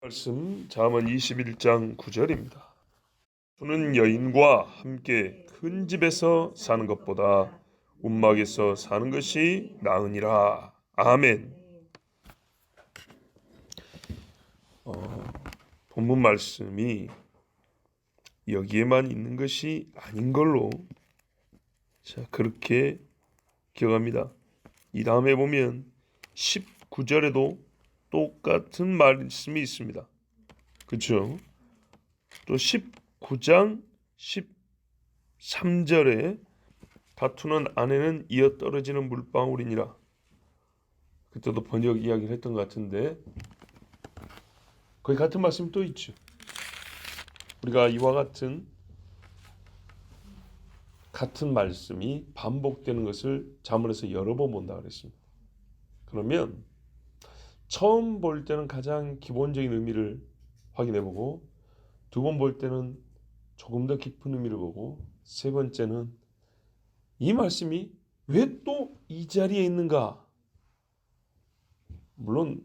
말씀 잠언 21장 9절입니다. 주는 여인과 함께 큰 집에서 사는 것보다 움막에서 사는 것이 나으니라. 아멘. 본문 말씀이 여기에만 있는 것이 아닌 걸로 그렇게 기억합니다. 이 다음에 보면 19절에도 똑같은 말씀이 있습니다. 그렇죠? 또 19장 13절에 다투는 아내는 이어 떨어지는 물방울이니라. 그때도 번역 이야기를 했던 것 같은데 거의 같은 말씀이 또 있죠. 우리가 이와 같은 말씀이 반복되는 것을 잠언에서 여러 번 본다 그랬습니다. 그러면 처음 볼 때는 가장 기본적인 의미를 확인해보고, 두 번 볼 때는 조금 더 깊은 의미를 보고, 세 번째는 이 말씀이 왜 또 이 자리에 있는가. 물론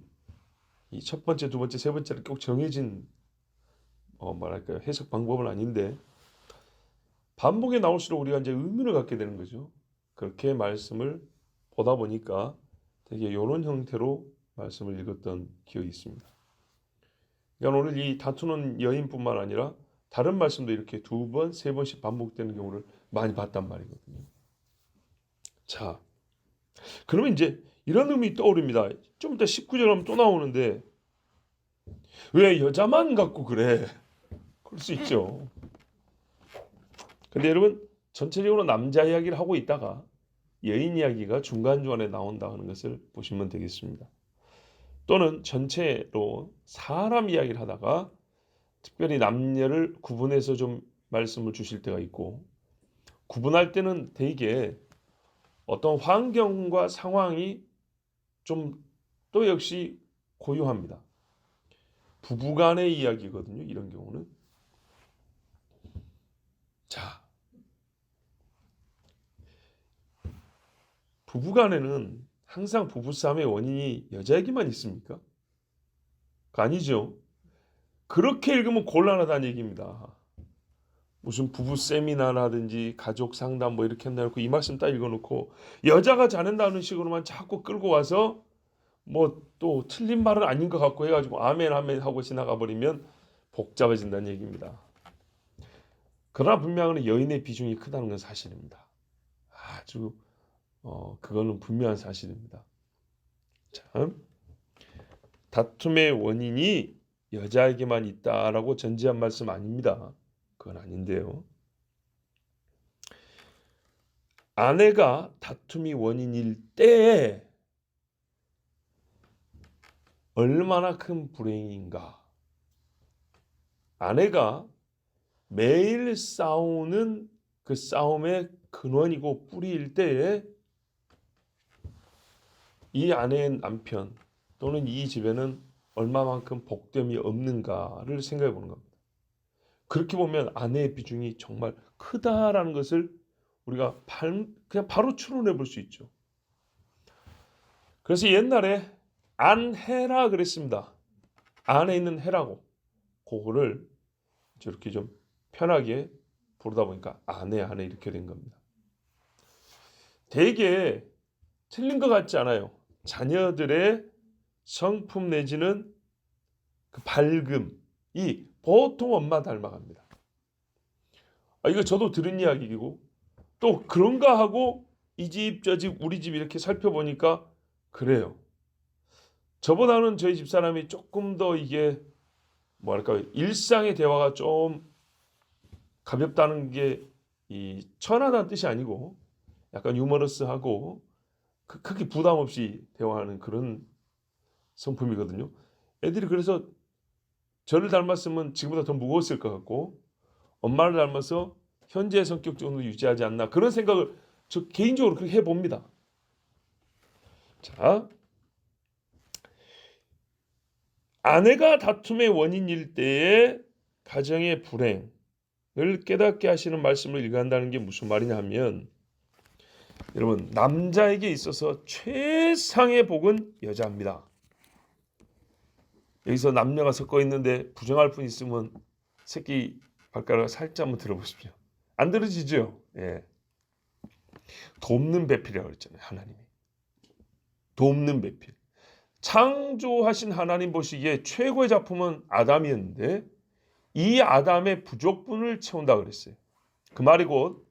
이 첫 번째, 두 번째, 세 번째는 꼭 정해진 해석 방법은 아닌데 반복에 나올수록 우리가 이제 의미를 갖게 되는 거죠. 그렇게 말씀을 보다 보니까 되게 이런 형태로 말씀을 읽었던 기억이 있습니다. 그러니까 오늘 이 다투는 여인뿐만 아니라 다른 말씀도 이렇게 두 번, 세 번씩 반복되는 경우를 많이 봤단 말이거든요. 자, 그러면 이제 이런 의미 떠오릅니다. 좀 이따 19절 하면 또 나오는데 왜 여자만 갖고 그래? 그럴 수 있죠. 근데 여러분, 전체적으로 남자 이야기를 하고 있다가 여인 이야기가 중간중간에 나온다 하는 것을 보시면 되겠습니다. 또는 전체로 사람 이야기를 하다가 특별히 남녀를 구분해서 좀 말씀을 주실 때가 있고, 구분할 때는 대개 어떤 환경과 상황이 좀 또 역시 고유합니다. 부부간의 이야기거든요. 이런 경우는. 자, 부부간에는 항상 부부싸움의 원인이 여자에게만 있습니까? 그거 아니죠. 그렇게 읽으면 곤란하다는 얘기입니다. 무슨 부부 세미나라든지 가족 상담 뭐 이렇게 해놓고 이 말씀 딱 읽어놓고 여자가 잘한다는 식으로만 자꾸 끌고 와서 뭐 또 틀린 말은 아닌 것 같고 해가지고 아멘 아멘 하고 지나가 버리면 복잡해진다는 얘기입니다. 그러나 분명한 여인의 비중이 크다는 건 사실입니다. 아주 그거는 분명한 사실입니다. 참, 다툼의 원인이 여자에게만 있다라고 전제한 말씀 아닙니다. 그건 아닌데요. 아내가 다툼이 원인일 때에 얼마나 큰 불행인가. 아내가 매일 싸우는 그 싸움의 근원이고 뿌리일 때에 이 아내의 남편 또는 이 집에는 얼마만큼 복됨이 없는가를 생각해 보는 겁니다. 그렇게 보면 아내의 비중이 정말 크다라는 것을 우리가 그냥 바로 추론해 볼 수 있죠. 그래서 옛날에 안해라 그랬습니다. 안에 있는 해라고. 그거를 저렇게 좀 편하게 부르다 보니까 안에 이렇게 된 겁니다. 되게 틀린 것 같지 않아요. 자녀들의 성품 내지는 그 밝음이 보통 엄마 닮아갑니다. 이거 저도 들은 이야기이고 또 그런가 하고 이 집 저 집 우리 집 이렇게 살펴보니까 그래요. 저보다는 저희 집사람이 조금 더 이게 일상의 대화가 좀 가볍다는 게 이 천하다는 뜻이 아니고 약간 유머러스하고 크게 부담 없이 대화하는 그런 성품이거든요. 애들이 그래서 저를 닮았으면 지금보다 더 무거웠을 것 같고 엄마를 닮아서 현재의 성격 정도 유지하지 않나 그런 생각을 저 개인적으로 그렇게 해봅니다. 자, 아내가 다툼의 원인일 때에 가정의 불행을 깨닫게 하시는 말씀을 읽어간다는 게 무슨 말이냐 하면, 여러분, 남자에게 있어서 최상의 복은 여자입니다. 여기서 남녀가 섞어 있는데 부정할 분 있으면 새끼 발가락 살짝 한번 들어보십시오. 안 들어지죠? 예. 돕는 배필이라고 그랬잖아요. 하나님이. 돕는 배필. 창조하신 하나님 보시기에 최고의 작품은 아담이었는데 이 아담의 부족분을 채운다 그랬어요. 그 말이 곧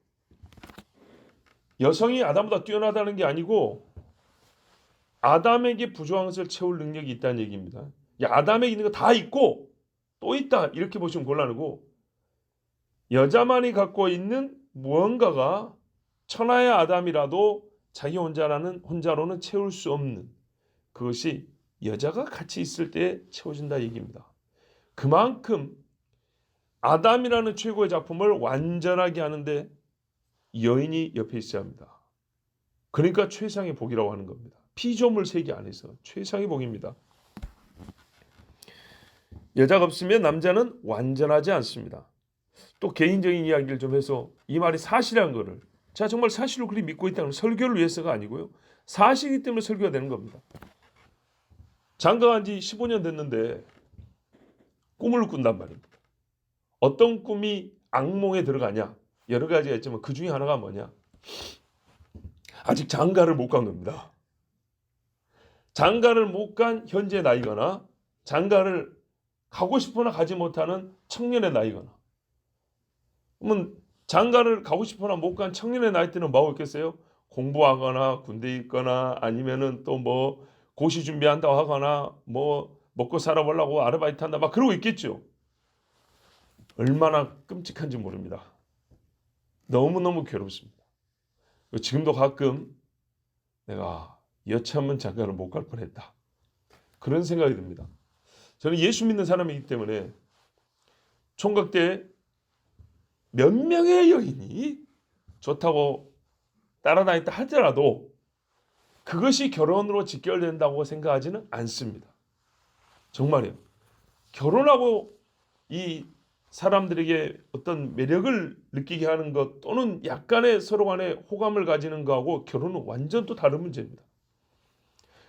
여성이 아담보다 뛰어나다는 게 아니고 아담에게 부족한 것을 채울 능력이 있다는 얘기입니다. 아담에게 있는 거 다 있고 또 있다 이렇게 보시면 곤란하고 여자만이 갖고 있는 무언가가 천하의 아담이라도 자기 혼자로는 채울 수 없는 그것이 여자가 같이 있을 때 채워진다 얘기입니다. 그만큼 아담이라는 최고의 작품을 완전하게 하는데 여인이 옆에 있어야 합니다. 그러니까 최상의 복이라고 하는 겁니다. 피조물 세계 안에서 최상의 복입니다. 여자가 없으면 남자는 완전하지 않습니다. 또 개인적인 이야기를 좀 해서 이 말이 사실이라는 거를 제가 정말 사실로 그리 믿고 있다는 설교를 위해서가 아니고요. 사실이기 때문에 설교가 되는 겁니다. 장가간 지 15년 됐는데 꿈을 꾼단 말입니다. 어떤 꿈이 악몽에 들어가냐? 여러 가지가 있지만 그 중에 하나가 뭐냐? 아직 장가를 못 간 겁니다. 장가를 못 간 현재 나이거나 장가를 가고 싶으나 가지 못하는 청년의 나이거나 그러면 장가를 가고 싶으나 못 간 청년의 나이 때는 뭐하고 있겠어요? 공부하거나 군대 있거나 아니면은 또 뭐 고시 준비한다고 하거나 뭐 먹고 살아보려고 아르바이트 한다 막 그러고 있겠죠. 얼마나 끔찍한지 모릅니다. 너무너무 괴롭습니다. 지금도 가끔 내가 여차하면 장가를 못 갈 뻔했다. 그런 생각이 듭니다. 저는 예수 믿는 사람이기 때문에 총각 때 몇 명의 여인이 좋다고 따라다녔다 하더라도 그것이 결혼으로 직결된다고 생각하지는 않습니다. 정말요. 결혼하고 이 사람들에게 어떤 매력을 느끼게 하는 것 또는 약간의 서로 간에 호감을 가지는 것하고 결혼은 완전 또 다른 문제입니다.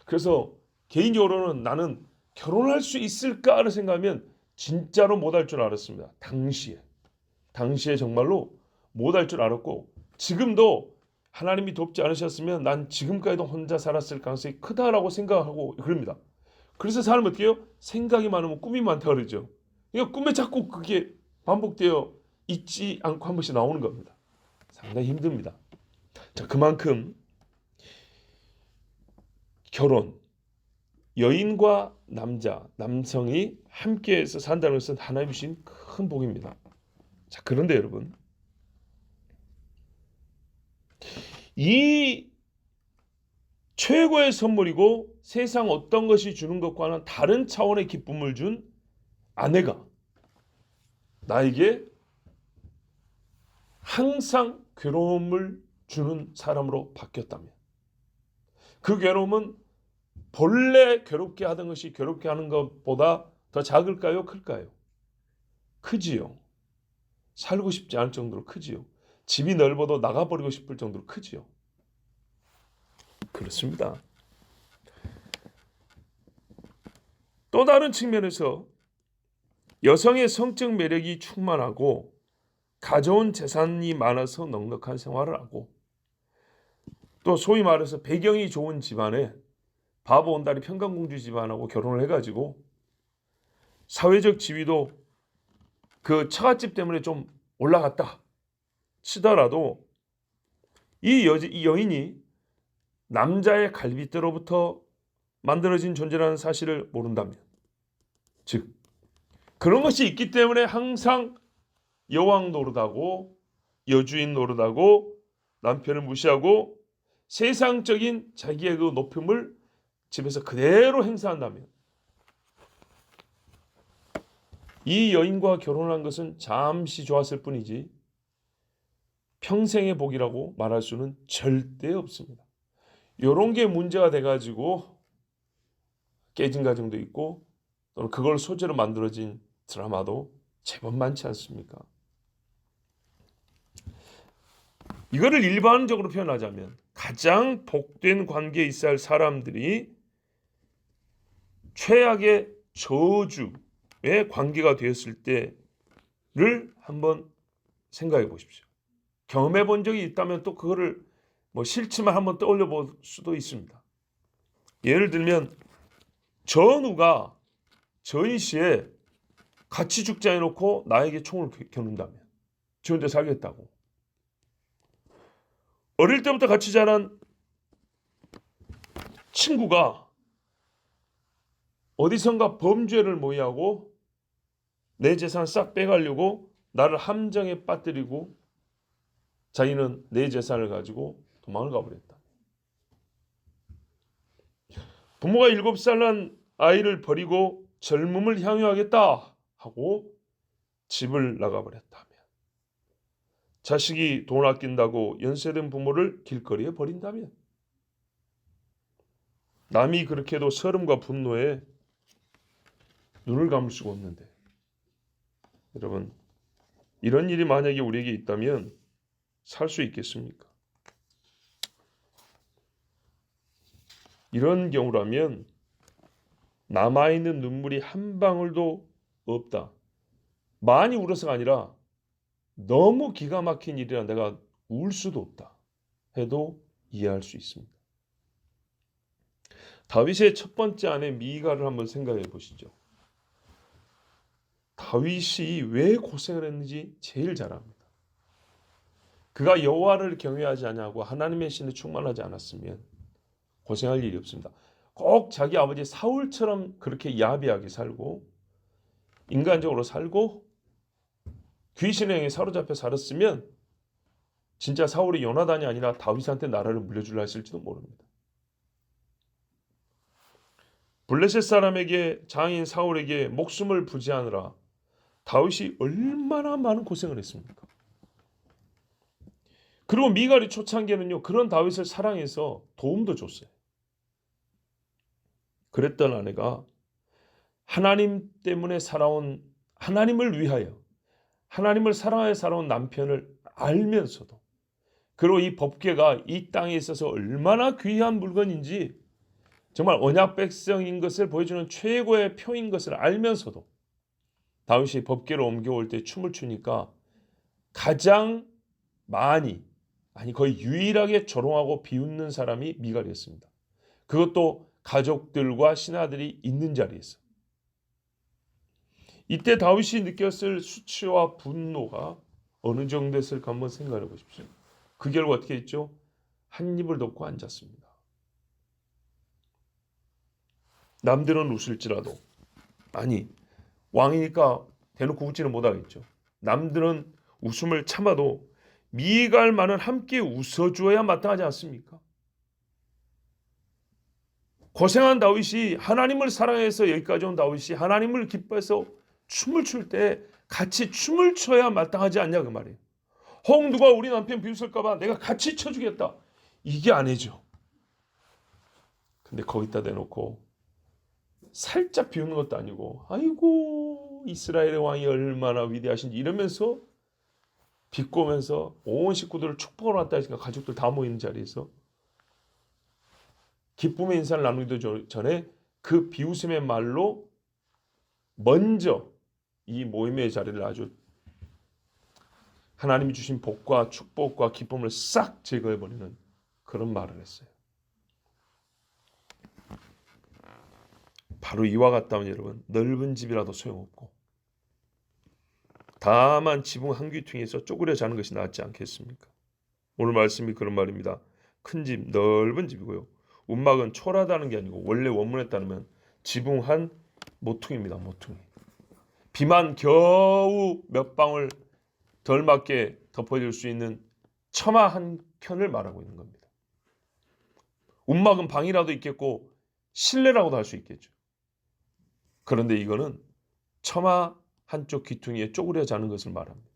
그래서 개인적으로는 나는 결혼할 수 있을까를 생각하면 진짜로 못할 줄 알았습니다. 당시에 정말로 못할 줄 알았고 지금도 하나님이 돕지 않으셨으면 난 지금까지도 혼자 살았을 가능성이 크다라고 생각하고 그럽니다. 그래서 사람은 어떻게 해요? 생각이 많으면 꿈이 많다고 그러죠. 그러니까 꿈에 자꾸 그게 반복되어 있지 않고 한 번씩 나오는 겁니다. 상당히 힘듭니다. 자, 그만큼 결혼, 여인과 남성이 함께해서 산다는 것은 하나님이 주신 큰 복입니다. 자, 그런데 여러분, 이 최고의 선물이고 세상 어떤 것이 주는 것과는 다른 차원의 기쁨을 준 아내가 나에게 항상 괴로움을 주는 사람으로 바뀌었다면 그 괴로움은 본래 괴롭게 하던 것이 괴롭게 하는 것보다 더 작을까요? 클까요? 크지요. 살고 싶지 않을 정도로 크지요. 집이 넓어도 나가버리고 싶을 정도로 크지요. 그렇습니다. 또 다른 측면에서 여성의 성적 매력이 충만하고 가져온 재산이 많아서 넉넉한 생활을 하고 또 소위 말해서 배경이 좋은 집안에 바보 온달이 평강공주 집안하고 결혼을 해가지고 사회적 지위도 그 처갓집 때문에 좀 올라갔다 치더라도 이 여인이 남자의 갈빗대로부터 만들어진 존재라는 사실을 모른다면 즉 그런 것이 있기 때문에 항상 여왕 노릇하고 여주인 노릇하고 남편을 무시하고 세상적인 자기의 그 높임을 집에서 그대로 행사한다면 이 여인과 결혼한 것은 잠시 좋았을 뿐이지 평생의 복이라고 말할 수는 절대 없습니다. 이런 게 문제가 돼가지고 깨진 가정도 있고 또는 그걸 소재로 만들어진 드라마도 제법 많지 않습니까? 이거를 일반적으로 표현하자면 가장 복된 관계에 있어야 할 사람들이 최악의 저주의 관계가 되었을 때를 한번 생각해 보십시오. 경험해 본 적이 있다면 또 그거를 싫지만 한번 떠올려 볼 수도 있습니다. 예를 들면 전우가 전시에 같이 죽자 해놓고 나에게 총을 겨눈다면 지 혼자 살겠다고. 어릴 때부터 같이 자란 친구가 어디선가 범죄를 모의하고 내 재산 싹 빼가려고 나를 함정에 빠뜨리고 자기는 내 재산을 가지고 도망을 가버렸다. 부모가 7살 난 아이를 버리고 젊음을 향유하겠다 하고 집을 나가버렸다면, 자식이 돈 아낀다고 연세된 부모를 길거리에 버린다면, 남이 그렇게 해도 서름과 분노에 눈을 감을 수가 없는데, 여러분, 이런 일이 만약에 우리에게 있다면 살 수 있겠습니까? 이런 경우라면 남아있는 눈물이 한 방울도 없다. 많이 울어서가 아니라 너무 기가 막힌 일이라 내가 울 수도 없다 해도 이해할 수 있습니다. 다윗의 첫 번째 아내 미가를 한번 생각해 보시죠. 다윗이 왜 고생을 했는지 제일 잘 압니다. 그가 여호와를 경외하지 않냐고 하나님의 신에 충만하지 않았으면 고생할 일이 없습니다. 꼭 자기 아버지 사울처럼 그렇게 야비하게 살고 인간적으로 살고 귀신의 영에 사로잡혀 살았으면 진짜 사울이 요나단이 아니라 다윗한테 나라를 물려주려 했을지도 모릅니다. 블레셋 사람에게 장인 사울에게 목숨을 부지하느라 다윗이 얼마나 많은 고생을 했습니까? 그리고 미갈이 초창기에는요, 그런 다윗을 사랑해서 도움도 줬어요. 그랬던 아내가 하나님 때문에 살아온, 하나님을 위하여 하나님을 사랑하여 살아온 남편을 알면서도, 그리고 이 법궤가 이 땅에 있어서 얼마나 귀한 물건인지 정말 언약 백성인 것을 보여주는 최고의 표인 것을 알면서도 다윗이 법궤로 옮겨올 때 춤을 추니까 가장 많이, 아니 거의 유일하게 조롱하고 비웃는 사람이 미갈이었습니다. 그것도 가족들과 신하들이 있는 자리에서. 이때 다윗이 느꼈을 수치와 분노가 어느 정도 됐을까 한번 생각해 보십시오. 그 결과 어떻게 했죠? 한 입을 덮고 앉았습니다. 남들은 웃을지라도, 아니 왕이니까 대놓고 웃지는 못하겠죠. 남들은 웃음을 참아도 미갈만은 함께 웃어주어야 마땅하지 않습니까? 고생한 다윗이, 하나님을 사랑해서 여기까지 온 다윗이 하나님을 기뻐해서 춤을 출 때 같이 춤을 춰야 마땅하지 않냐 그 말이에요. 혹 누가 우리 남편 비웃을까 봐 내가 같이 춰주겠다, 이게 아니죠. 근데 거기다 대놓고 살짝 비웃는 것도 아니고 아이고 이스라엘의 왕이 얼마나 위대하신지 이러면서 비꼬면서 온 식구들을 축복을 왔다 했으니까 가족들 다 모이는 자리에서 기쁨의 인사를 나누기도 전에 그 비웃음의 말로 먼저 이 모임의 자리를 아주 하나님이 주신 복과 축복과 기쁨을 싹 제거해버리는 그런 말을 했어요. 바로 이와 같다면 여러분, 넓은 집이라도 소용없고 다만 지붕 한 귀퉁이에서 쪼그려 자는 것이 낫지 않겠습니까? 오늘 말씀이 그런 말입니다. 큰 집, 넓은 집이고요. 움막은 초라하다는 게 아니고 원래 원문에 따르면 지붕 한 모퉁이입니다. 모퉁이. 비만 겨우 몇 방울 덜 맞게 덮어줄 수 있는 처마 한 켠을 말하고 있는 겁니다. 움막은 방이라도 있겠고 실내라고도 할 수 있겠죠. 그런데 이거는 처마 한쪽 귀퉁이에 쪼그려 자는 것을 말합니다.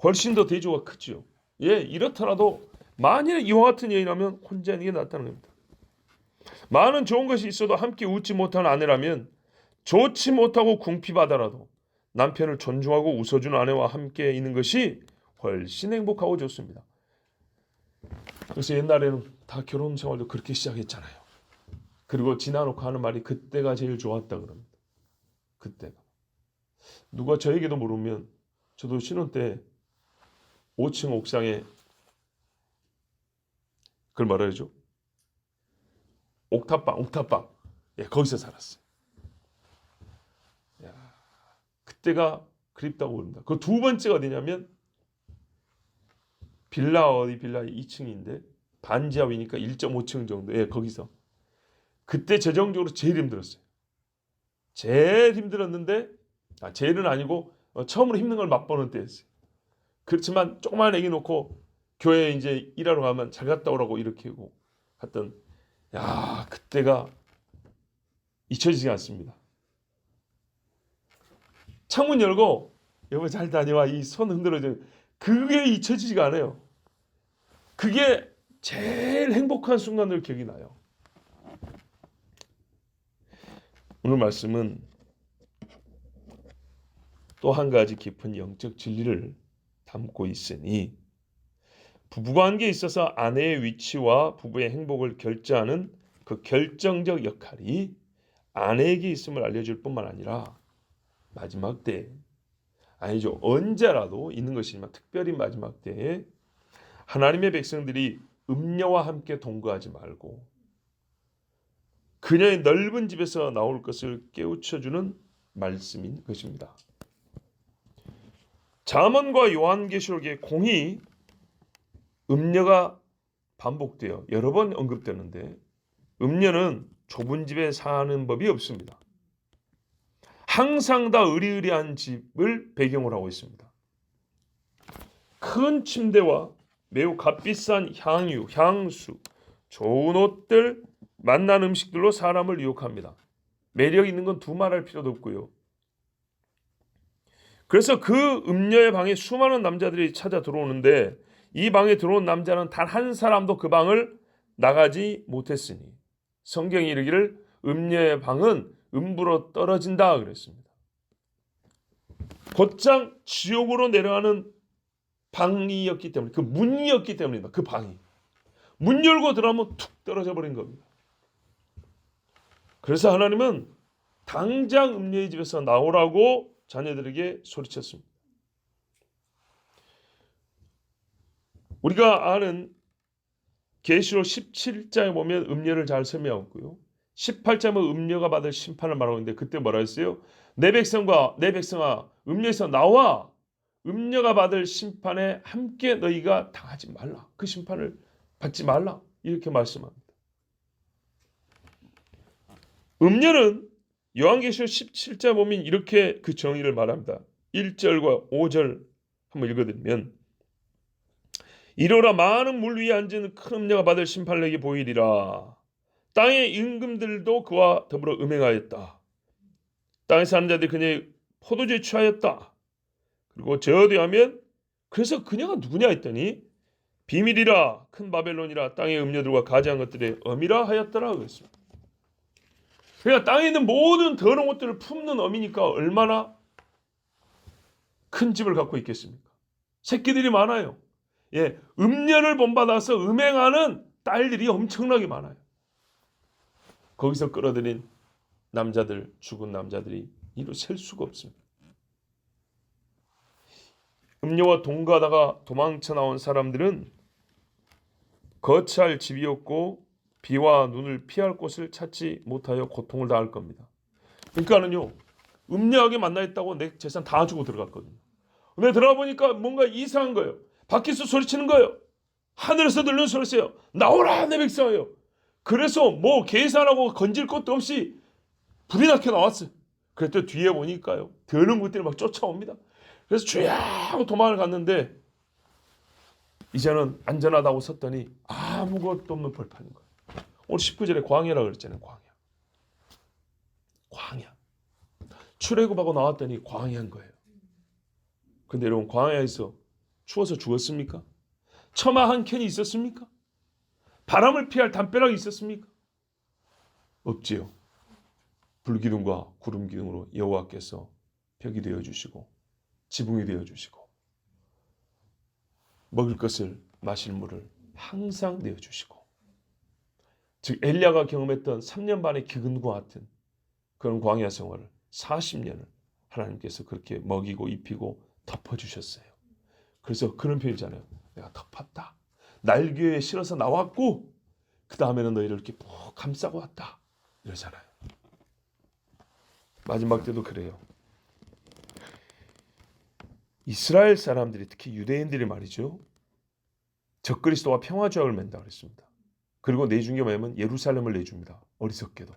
훨씬 더 대조가 크죠. 예, 이렇더라도 만일에 이와 같은 여인이라면 혼자 있는 게 낫다는 겁니다. 많은 좋은 것이 있어도 함께 웃지 못하는 아내라면 좋지 못하고 궁핍하더라도 남편을 존중하고 웃어주는 아내와 함께 있는 것이 훨씬 행복하고 좋습니다. 그래서 옛날에는 다 결혼 생활도 그렇게 시작했잖아요. 그리고 지나놓고 하는 말이 그때가 제일 좋았다 그럽니다. 그때가. 누가 저에게도 물으면 저도 신혼 때 5층 옥상에 그걸 뭐라 그러죠? 옥탑방. 예, 거기서 살았어요. 야, 그때가 그립다고 그럽니다. 그 두 번째가 어디냐면 빌라 2층인데 반지하이니까 1.5층 정도. 예, 거기서. 그때 재정적으로 제일 힘들었어요. 제일 힘들었는데 제일은 아니고 처음으로 힘든 걸 맛보는 때였어요. 그렇지만 조그만 애기 놓고 교회에 이제 일하러 가면 잘 갔다 오라고 이렇게 하고 했던 그때가 잊혀지지 않습니다. 창문 열고 여보 잘 다녀와 이 손 흔들어줘. 그게 잊혀지지가 않아요. 그게 제일 행복한 순간들 기억이 나요. 오늘 말씀은 또 한 가지 깊은 영적 진리를 담고 있으니 부부관계에 있어서 아내의 위치와 부부의 행복을 결정하는 그 결정적 역할이 아내에게 있음을 알려줄 뿐만 아니라 마지막 때에 아니죠. 언제라도 있는 것이지만 특별히 마지막 때에 하나님의 백성들이 음녀와 함께 동거하지 말고 그녀의 넓은 집에서 나올 것을 깨우쳐주는 말씀인 것입니다. 잠언과 요한계시록에 공히 음녀가 반복되어 여러 번 언급되는데 음녀는 좁은 집에 사는 법이 없습니다. 항상 다 으리으리한 집을 배경으로 하고 있습니다. 큰 침대와 매우 값비싼 향유, 향수, 좋은 옷들, 맛난 음식들로 사람을 유혹합니다. 매력 있는 건 두말할 필요도 없고요. 그래서 그 음녀의 방에 수많은 남자들이 찾아 들어오는데 이 방에 들어온 남자는 단 한 사람도 그 방을 나가지 못했으니 성경이 이르기를 음녀의 방은 음부로 떨어진다 그랬습니다. 곧장 지옥으로 내려가는 방이었기 때문에 그 문이었기 때문입니다. 그 방이. 문 열고 들어가면 툭 떨어져 버린 겁니다. 그래서 하나님은 당장 음녀의 집에서 나오라고 자녀들에게 소리쳤습니다. 우리가 아는 계시록 17장에 보면 음녀를 잘 설명하고 있고요. 18장은 음녀가 받을 심판을 말하고 있는데 그때 뭐라 했어요? 내 백성아 음녀에서 나와 음녀가 받을 심판에 함께 너희가 당하지 말라. 그 심판을 받지 말라. 이렇게 말씀합니다. 음녀는 요한계시록 17장 보면 이렇게 그 정의를 말합니다. 1절과 5절 한번 읽어드리면 이로라 많은 물 위에 앉은 큰 음녀가 받을 심판을 내게 보이리라. 땅의 임금들도 그와 더불어 음행하였다. 땅에 사는 자들이 그녀의 포도주에 취하였다. 그리고 저어디 하면 그래서 그녀가 누구냐 했더니 비밀이라 큰 바벨론이라 땅의 음녀들과 가지한 것들의 어미라 하였더라 그랬습니다. 그러니까 땅에 있는 모든 더러운 것들을 품는 어미니까 얼마나 큰 집을 갖고 있겠습니까? 새끼들이 많아요. 예, 음녀를 본받아서 음행하는 딸들이 엄청나게 많아요. 거기서 끌어들인 남자들, 죽은 남자들이 이로 셀 수가 없습니다. 음녀와 동거하다가 도망쳐 나온 사람들은 거처할 집이 없고 비와 눈을 피할 곳을 찾지 못하여 고통을 당할 겁니다. 그러니까는요, 음녀하게 만나 있다고 내 재산 다 주고 들어갔거든요. 근데 들어가 보니까 뭔가 이상한 거예요. 밖에서 소리치는 거예요. 하늘에서 들리는 소리세요. 나오라 내 백성이요. 그래서 뭐 계산하고 건질 것도 없이 불이 나게 나왔어요. 그랬더니 뒤에 보니까요. 더러운 것들이 막 쫓아옵니다. 그래서 주야 하고 도망을 갔는데 이제는 안전하다고 섰더니 아무것도 없는 벌판인 거예요. 오늘 19절에 광야라고 그랬잖아요. 광야. 출애굽하고 나왔더니 광야인 거예요. 근데 여러분 광야에서 추워서 죽었습니까? 처마 한 켠이 있었습니까? 바람을 피할 담벼락이 있었습니까? 없지요. 불기둥과 구름기둥으로 여호와께서 벽이 되어주시고 지붕이 되어주시고 먹을 것을 마실 물을 항상 내어주시고 즉 엘리야가 경험했던 3년 반의 기근과 같은 그런 광야 생활을 40년을 하나님께서 그렇게 먹이고 입히고 덮어주셨어요. 그래서 그런 표현이잖아요. 내가 덮었다. 날개에 실어서 나왔고 그 다음에는 너희를 이렇게 푹 감싸고 왔다. 이러잖아요. 마지막 때도 그래요. 이스라엘 사람들이 특히 유대인들이 말이죠. 적그리스도와 평화조약을 맺는다 그랬습니다. 그리고 내준 게 뭐냐면 예루살렘을 내줍니다. 어리석게도.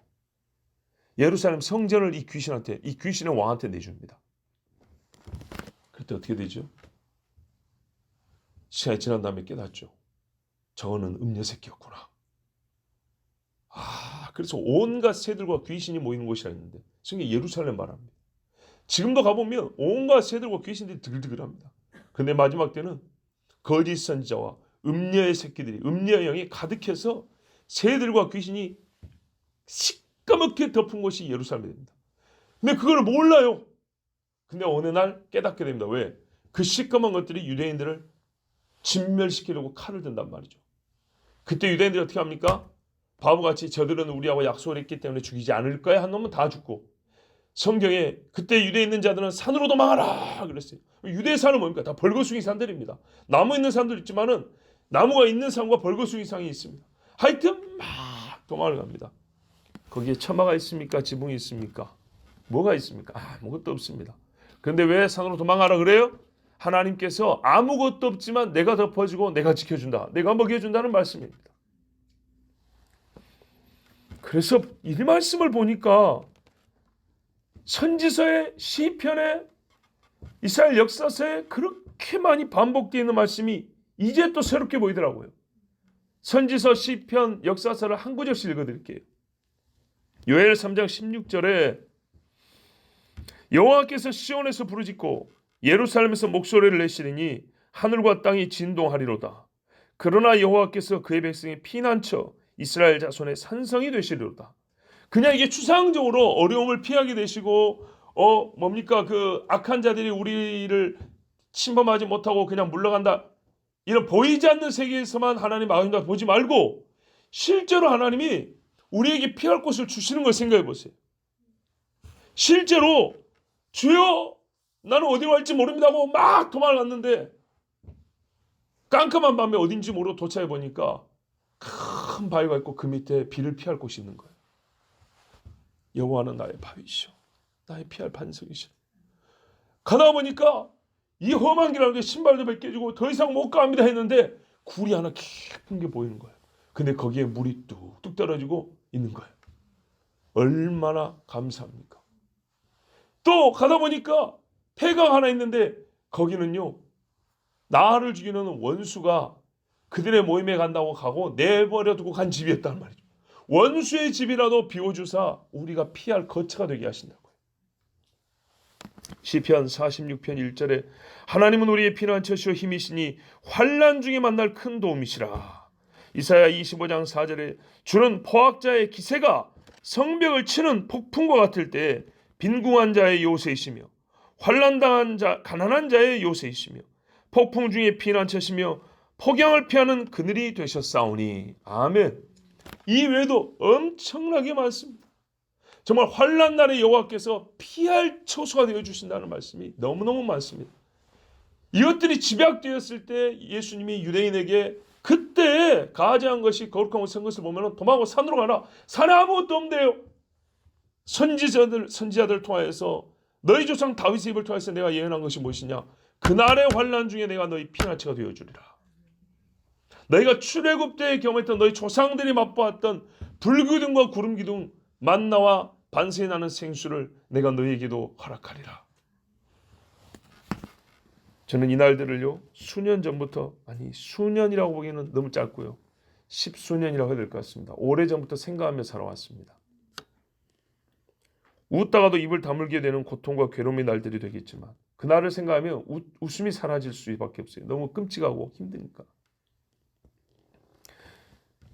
예루살렘 성전을 이 귀신의 왕한테 내줍니다. 그때 어떻게 되죠? 시간이 지난 다음에 깨닫죠. 저거는 음녀 새끼였구나. 그래서 온갖 새들과 귀신이 모이는 곳이라 했는데 성경에 예루살렘 말합니다. 지금도 가보면 온갖 새들과 귀신들이 들들합니다. 근데 마지막 때는 거짓 선지자와 음녀의 새끼들이, 음녀의 영이 가득해서 새들과 귀신이 시꺼멓게 덮은 곳이 예루살렘이 됩니다. 근데 그걸 몰라요. 근데 어느 날 깨닫게 됩니다. 왜? 그 시꺼먼 것들이 유대인들을 진멸시키려고 칼을 든단 말이죠. 그때 유대인들이 어떻게 합니까? 바보같이 저들은 우리하고 약속을 했기 때문에 죽이지 않을 거야 한 놈은 다 죽고, 성경에 그때 유대에 있는 자들은 산으로 도망하라 그랬어요. 유대의 산은 뭡니까? 다 벌거숭이 산들입니다. 나무 있는 산도 있지만은 나무가 있는 산과 벌거숭이 산이 있습니다. 하여튼 막 도망을 갑니다. 거기에 처마가 있습니까? 지붕이 있습니까? 뭐가 있습니까? 아무것도 없습니다. 그런데 왜 산으로 도망가라 그래요? 하나님께서 아무것도 없지만 내가 덮어주고 내가 지켜준다. 내가 먹여준다는 말씀입니다. 그래서 이 말씀을 보니까 선지서의 시편에 이스라엘 역사서에 그렇게 많이 반복되어 있는 말씀이 이제 또 새롭게 보이더라고요. 선지서 시편 역사서를 한 구절씩 읽어드릴게요. 요엘 3장 16절에 여호와께서 시온에서 부르짖고 예루살렘에서 목소리를 내시리니 하늘과 땅이 진동하리로다. 그러나 여호와께서 그의 백성의 피난처 이스라엘 자손의 산성이 되시리로다. 그냥 이게 추상적으로 어려움을 피하게 되시고 뭡니까 그 악한 자들이 우리를 침범하지 못하고 그냥 물러간다. 이런 보이지 않는 세계에서만 하나님 아신다 보지 말고 실제로 하나님이 우리에게 피할 곳을 주시는 걸 생각해 보세요. 실제로 주여 나는 어디로 갈지 모릅니다 하고 막 도망갔는데 깜깜한 밤에 어딘지 모르고 도착해 보니까 큰 바위가 있고 그 밑에 비를 피할 곳이 있는 거예요. 여호와는 나의 바위시오. 나의 피할 반석이시오. 가다 보니까 이 험한 길을 하는데 신발도 벗겨지고 더 이상 못 갑니다 했는데 굴이 하나 깊은 게 보이는 거예요. 근데 거기에 물이 뚝뚝 떨어지고 있는 거예요. 얼마나 감사합니까? 또 가다 보니까 폐가 하나 있는데 거기는요 나를 죽이는 원수가 그들의 모임에 간다고 가고 내버려두고 간 집이었단 말이죠. 원수의 집이라도 비워주사 우리가 피할 거처가 되게 하신다고요. 시편 46편 1절에 하나님은 우리의 피난처시오 힘이시니 환난 중에 만날 큰 도움이시라. 이사야 25장 4절에 주는 포악자의 기세가 성벽을 치는 폭풍과 같을 때 빈궁한 자의 요새이시며 환난당한 자 가난한 자의 요새이시며 폭풍 중에 피난처시며 폭염을 피하는 그늘이 되셨사오니. 아멘. 이 외에도 엄청나게 많습니다. 정말 환난 날에 여호와께서 피할 처소가 되어주신다는 말씀이 너무너무 많습니다. 이것들이 집약되었을 때 예수님이 유대인에게 그때 가증한 것이 거룩한 것을 것을 보면 도망하고 산으로 가라. 산에 아무것도 없는데요. 선지자들 통하여서 너희 조상 다윗의 입을 통해서 내가 예언한 것이 무엇이냐. 그날의 환난 중에 내가 너희 피난처가 되어주리라. 너희가 출애굽 때에 경험했던 너희 조상들이 맛보았던 불기둥과 구름기둥 만나와 반세에 나는 생수를 내가 너희에게도 허락하리라. 저는 이 날들을요 수년 전부터, 아니 수년이라고 보기에는 너무 짧고요 10수년이라고 해야 될 것 같습니다. 오래전부터 생각하며 살아왔습니다. 웃다가도 입을 다물게 되는 고통과 괴로움의 날들이 되겠지만 그날을 생각하면 웃음이 사라질 수밖에 없어요. 너무 끔찍하고 힘드니까.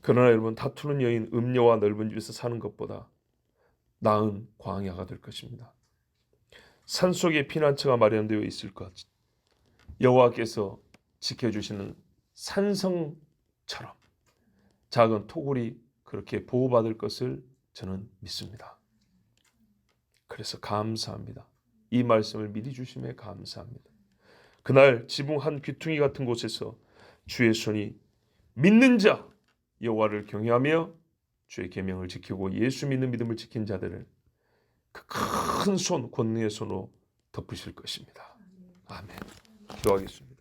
그러나 여러분, 다투는 여인 음녀와 넓은 집에서 사는 것보다 나은 광야가 될 것입니다. 산속에 피난처가 마련되어 있을 것, 여호와께서 지켜주시는 산성처럼 작은 토굴이 그렇게 보호받을 것을 저는 믿습니다. 그래서 감사합니다. 이 말씀을 미리 주심에 감사합니다. 그날 지붕 한 귀퉁이 같은 곳에서 주의 손이 믿는 자 여호와를 경외하며 주의 계명을 지키고 예수 믿는 믿음을 지킨 자들을 그 큰 손, 권능의 손으로 덮으실 것입니다. 아멘. 기도하겠습니다.